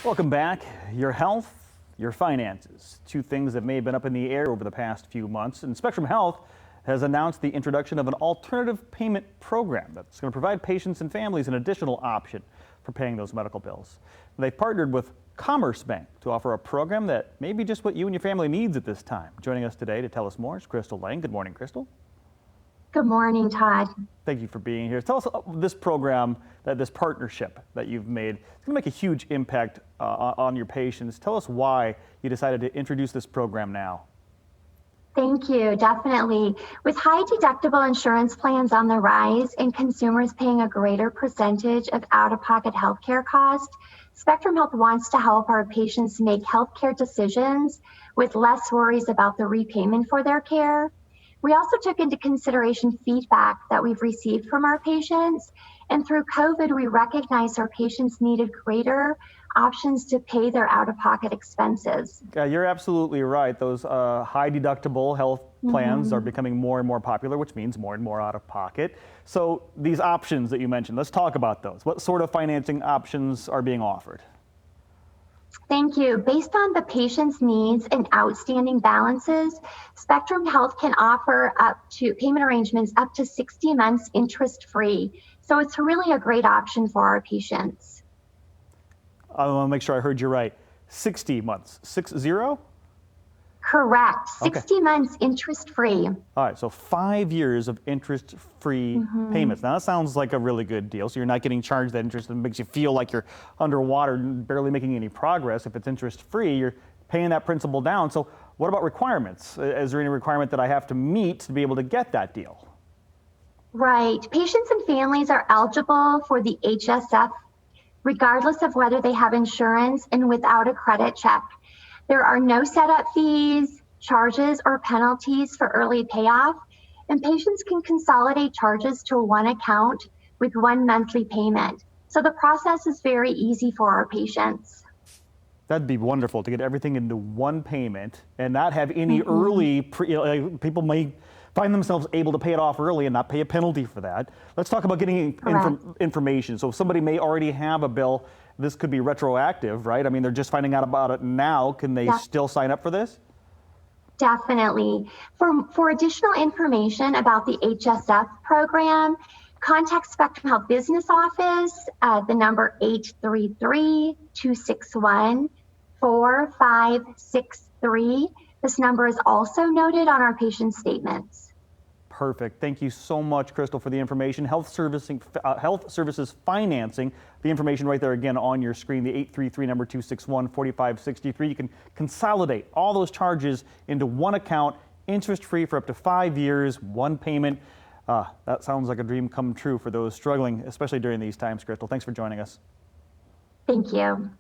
Welcome back. Your health, your finances, two things that may have been up in the air over the past few months. And Spectrum Health has announced the introduction of an alternative payment program that's going to provide patients and families an additional option for paying those medical bills. They've partnered with Commerce Bank to offer a program that may be just what you and your family needs at this time. Joining us today to tell us more is Crystal Lang. Good morning, Crystal. Good morning, Todd. Thank you for being here. Tell us this program, this partnership that you've made. It's going to make a huge impact on your patients. Tell us why you decided to introduce this program now. Thank you, definitely. With high deductible insurance plans on the rise and consumers paying a greater percentage of out-of-pocket healthcare costs, Spectrum Health wants to help our patients make healthcare decisions with less worries about the repayment for their care. We also took into consideration feedback that we've received from our patients, and through COVID, we recognized our patients needed greater options to pay their out-of-pocket expenses. Yeah, you're absolutely right. Those high deductible health plans are becoming more and more popular, which means more and more out of pocket. So these options that you mentioned, let's talk about those. What sort of financing options are being offered? Thank you. Based on the patient's needs and outstanding balances, Spectrum Health can offer up to payment arrangements up to 60 months interest-free. So it's really a great option for our patients. I want to make sure I heard you right. 60 months, 6-0? Correct. 60 months interest-free. All right, so 5 years of interest-free payments. Now that sounds like a really good deal. So you're not getting charged that interest and makes you feel like you're underwater and barely making any progress. If it's interest-free, you're paying that principal down. So what about requirements? Is there any requirement that I have to meet to be able to get that deal? Right. Patients and families are eligible for the HSF regardless of whether they have insurance and without a credit check. There are no setup fees, charges, or penalties for early payoff, and patients can consolidate charges to one account with one monthly payment. So the process is very easy for our patients. That'd be wonderful to get everything into one payment and not have any early, people may find themselves able to pay it off early and not pay a penalty for that. Let's talk about getting information. So if somebody may already have a bill, this could be retroactive, right? I mean, they're just finding out about it now. Can they still sign up for this? Definitely. For additional information about the HSF program, contact Spectrum Health Business Office, the number 833-261-4563. This number is also noted on our patient statements. Perfect. Thank you so much, Crystal, for the information. Health Services Financing, the information right there again on your screen, the 833 number 261-4563. You can consolidate all those charges into one account, interest-free for up to 5 years, one payment. That sounds like a dream come true for those struggling, especially during these times, Crystal. Thanks for joining us. Thank you.